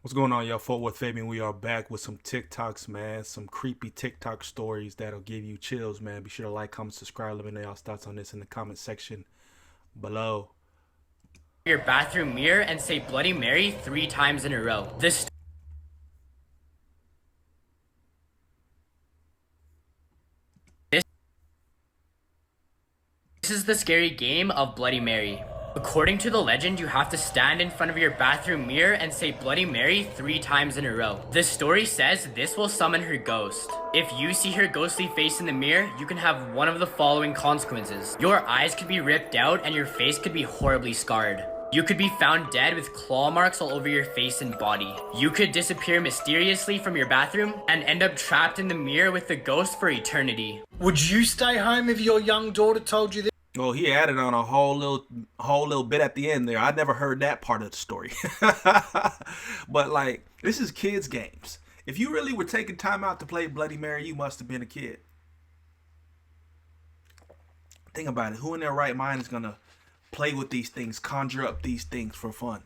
What's going on, y'all? Fort Worth Fabian. We are back with some TikToks, man. Some creepy TikTok stories that'll give you chills, man. Be sure to like, comment, subscribe. Let me know y'all's thoughts on this in the comment section below. Your bathroom mirror and say Bloody Mary 3 times in a row. This is the scary game of Bloody Mary. According to the legend, you have to stand in front of your bathroom mirror and say Bloody Mary 3 times in a row. The story says this will summon her ghost. If you see her ghostly face in the mirror, you can have one of the following consequences. Your eyes could be ripped out and your face could be horribly scarred. You could be found dead with claw marks all over your face and body. You could disappear mysteriously from your bathroom and end up trapped in the mirror with the ghost for eternity. Would you stay home if your young daughter told you this? Well, he added on a whole little bit at the end there. I never heard that part of the story. But like, this is kids' games. If you really were taking time out to play Bloody Mary, you must have been a kid. Think about it. Who in their right mind is gonna play with these things, conjure up these things for fun?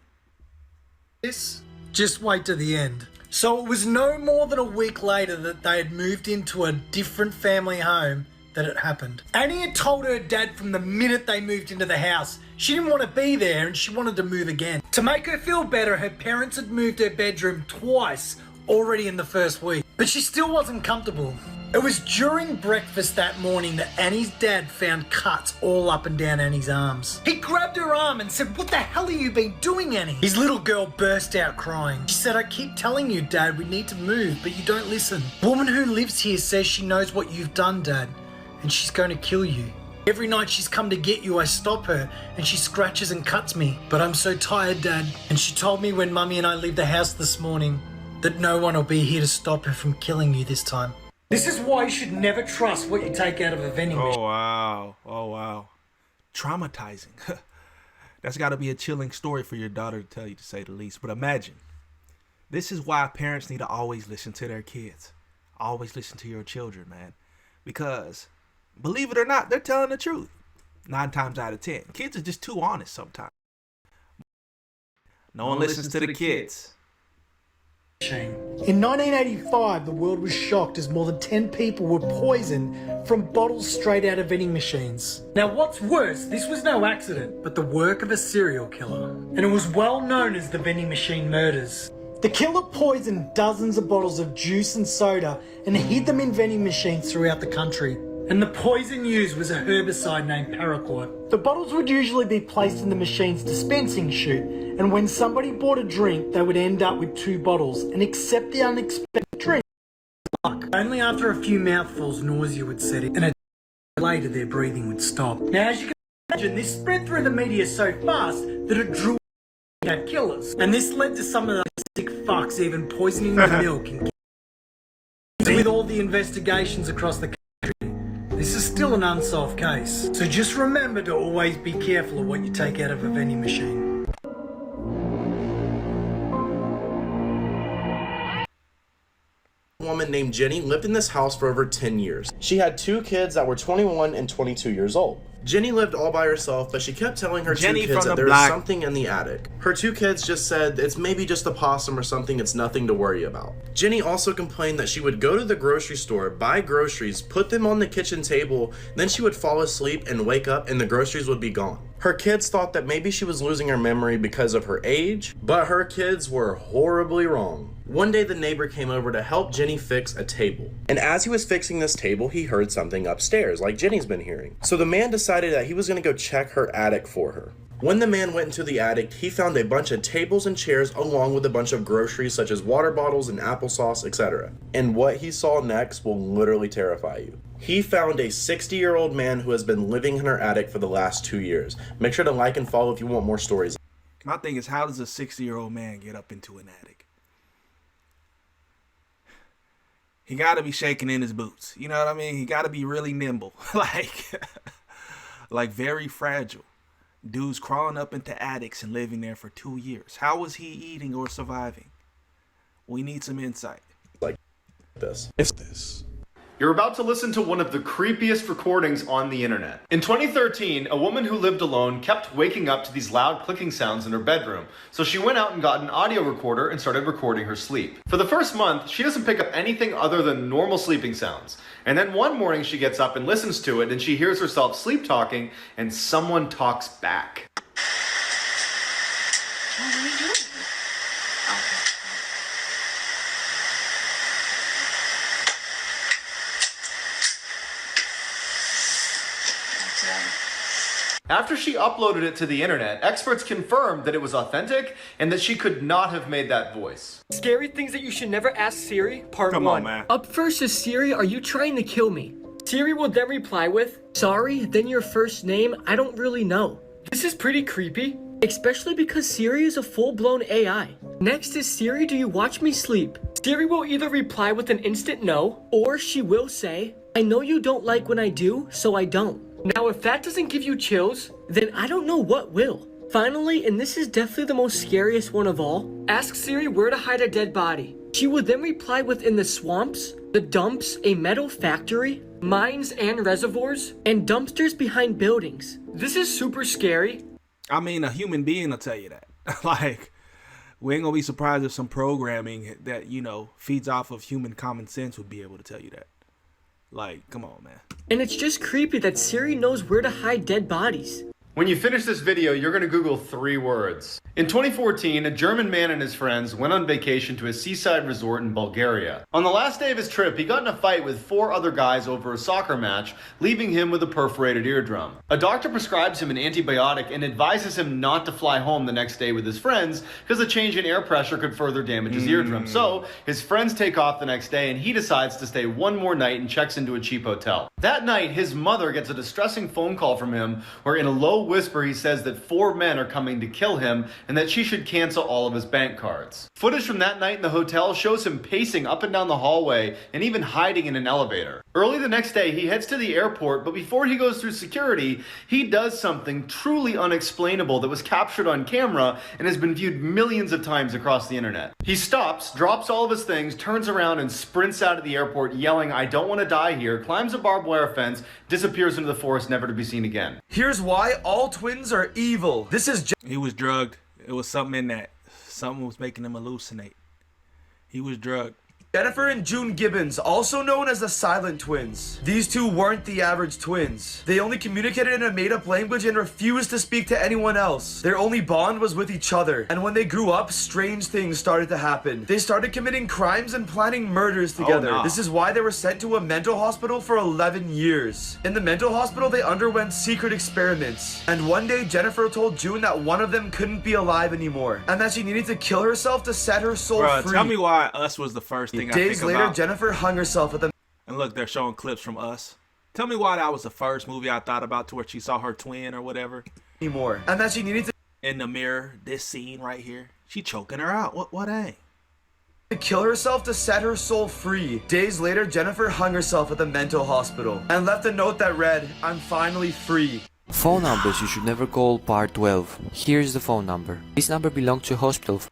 Just wait to the end. So it was no more than a week later that they had moved into a different family home that it happened. Annie had told her dad from the minute they moved into the house she didn't want to be there and she wanted to move again. To make her feel better, her parents had moved her bedroom twice already in the first week, but she still wasn't comfortable. It was during breakfast that morning that Annie's dad found cuts all up and down Annie's arms. He grabbed her arm and said, "What the hell have you been doing, Annie?" His little girl burst out crying. She said, "I keep telling you, Dad, we need to move, but you don't listen. The woman who lives here says she knows what you've done, Dad, and she's going to kill you. Every night she's come to get you, I stop her, and she scratches and cuts me. But I'm so tired, Dad. And she told me when Mummy and I leave the house this morning that no one will be here to stop her from killing you this time." This is why you should never trust what you take out of a vending machine. Oh wow. Oh wow. Traumatizing. That's got to be a chilling story for your daughter to tell you, to say the least. But imagine, this is why parents need to always listen to their kids. Always listen to your children, man. Because believe it or not, they're telling the truth 9 times out of 10. Kids are just too honest sometimes. No one listens to the kids. In 1985, the world was shocked as more than 10 people were poisoned from bottles straight out of vending machines. Now what's worse, this was no accident, but the work of a serial killer. And it was well known as the vending machine murders. The killer poisoned dozens of bottles of juice and soda and hid them in vending machines throughout the country. And the poison used was a herbicide named paraquat. The bottles would usually be placed in the machine's dispensing chute, and when somebody bought a drink, they would end up with 2 bottles and accept the unexpected drink. Only after a few mouthfuls, nausea would set in, and a day later their breathing would stop. Now, as you can imagine, this spread through the media so fast that it drew killers, and this led to some of the sick fucks even poisoning the milk. And with all the investigations across the country, this is still an unsolved case. So just remember to always be careful of what you take out of a vending machine. A woman named Jenny lived in this house for over 10 years. She had 2 kids that were 21 and 22 years old. Jenny lived all by herself, but she kept telling her 2 kids that there was something in the attic. Her 2 kids just said it's maybe just a possum or something, it's nothing to worry about. Jenny also complained that she would go to the grocery store, buy groceries, put them on the kitchen table, then she would fall asleep and wake up and the groceries would be gone. Her kids thought that maybe she was losing her memory because of her age, but her kids were horribly wrong. One day the neighbor came over to help Jenny fix a table. And as he was fixing this table, he heard something upstairs, like Jenny's been hearing. So the man decided that he was going to go check her attic for her. When the man went into the attic, he found a bunch of tables and chairs along with a bunch of groceries such as water bottles and applesauce, etc. And what he saw next will literally terrify you. He found a 60-year-old man who has been living in her attic for the last 2 years. Make sure to like and follow if you want more stories. My thing is, how does a 60-year-old man get up into an attic? He got to be shaking in his boots. You know what I mean? He got to be really nimble. like very fragile. Dude's crawling up into attics and living there for 2 years. How was he eating or surviving? We need some insight. Like this. You're about to listen to one of the creepiest recordings on the internet. In 2013, a woman who lived alone kept waking up to these loud clicking sounds in her bedroom, so she went out and got an audio recorder and started recording her sleep. For the first month, she doesn't pick up anything other than normal sleeping sounds. And then one morning she gets up and listens to it and she hears herself sleep talking and someone talks back. What are you doing? After she uploaded it to the internet, experts confirmed that it was authentic and that she could not have made that voice. Scary things that you should never ask Siri, part 1. Come on, man. Up first is Siri, are you trying to kill me? Siri will then reply with, sorry, then your first name, I don't really know. This is pretty creepy, especially because Siri is a full-blown AI. Next is Siri, do you watch me sleep? Siri will either reply with an instant no, or she will say, I know you don't like when I do, so I don't. Now, if that doesn't give you chills, then I don't know what will. Finally, and this is definitely the most scariest one of all, ask Siri where to hide a dead body. She would then reply with in the swamps, the dumps, a metal factory, mines and reservoirs, and dumpsters behind buildings. This is super scary. I mean, a human being will tell you that. Like, we ain't gonna be surprised if some programming that, you know, feeds off of human common sense would be able to tell you that. Like, come on, man. And it's just creepy that Siri knows where to hide dead bodies. When you finish this video, you're going to Google 3 words. In 2014, a German man and his friends went on vacation to a seaside resort in Bulgaria. On the last day of his trip, he got in a fight with 4 other guys over a soccer match, leaving him with a perforated eardrum. A doctor prescribes him an antibiotic and advises him not to fly home the next day with his friends because a change in air pressure could further damage his eardrum. So, his friends take off the next day and he decides to stay one more night and checks into a cheap hotel. That night, his mother gets a distressing phone call from him where in a low whisper he says that 4 men are coming to kill him and that she should cancel all of his bank cards. Footage from that night in the hotel shows him pacing up and down the hallway and even hiding in an elevator. Early the next day he heads to the airport, but before he goes through security he does something truly unexplainable that was captured on camera and has been viewed millions of times across the internet. He stops, drops all of his things, turns around and sprints out of the airport yelling, I don't want to die here, climbs a barbed wire fence, disappears into the forest never to be seen again. Here's why all twins are evil. This is He was drugged. It was something in that. Something was making him hallucinate. He was drugged. Jennifer and June Gibbons, also known as the Silent Twins. These two weren't the average twins. They only communicated in a made-up language and refused to speak to anyone else. Their only bond was with each other. And when they grew up, strange things started to happen. They started committing crimes and planning murders together. Oh, no. This is why they were sent to a mental hospital for 11 years. In the mental hospital, they underwent secret experiments. And one day, Jennifer told June that one of them couldn't be alive anymore. And that she needed to kill herself to set her soul free. Tell me why Us was the first thing I Days think later, about. Jennifer hung herself at the And look, they're showing clips from Us. Tell me why that was the first movie I thought about to where she saw her twin or whatever. anymore. And that she needed to In the mirror, this scene right here. She choking her out. What ain't? kill herself to set her soul free. Days later, Jennifer hung herself at the mental hospital and left a note that read, I'm finally free. Phone numbers you should never call, part 12. Here's the phone number. This number belonged to a hospital for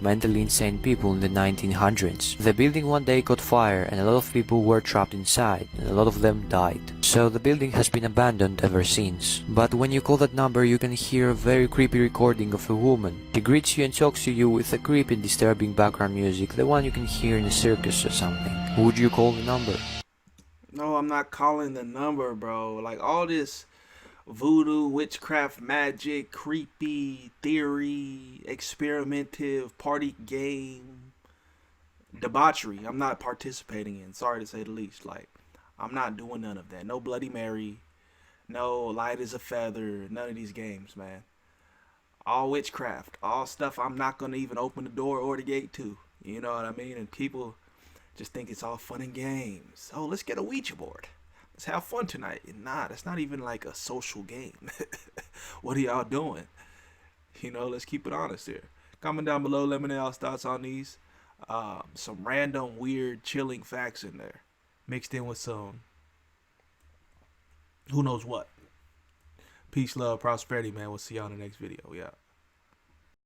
mentally insane people in the 1900s. The building one day caught fire and a lot of people were trapped inside and a lot of them died. So the building has been abandoned ever since. But when you call that number you can hear a very creepy recording of a woman. She greets you and talks to you with a creepy and disturbing background music, the one you can hear in a circus or something. Would you call the number? No, I'm not calling the number, bro. Like all this voodoo, witchcraft, magic, creepy, theory, experimentative, party game, debauchery, I'm not participating in. Sorry to say the least. Like, I'm not doing none of that. No Bloody Mary, no light as a feather, none of these games, man. All witchcraft, all stuff I'm not going to even open the door or the gate to. You know what I mean? And people just think it's all fun and games. Oh, let's get a Ouija board. Let's have fun tonight. Nah, that's not even like a social game. What are y'all doing? You know, let's keep it honest here. Comment down below, let me know y'all's thoughts on these. Some random, weird, chilling facts in there. Mixed in with some who knows what. Peace, love, prosperity, man. We'll see y'all in the next video. Yeah.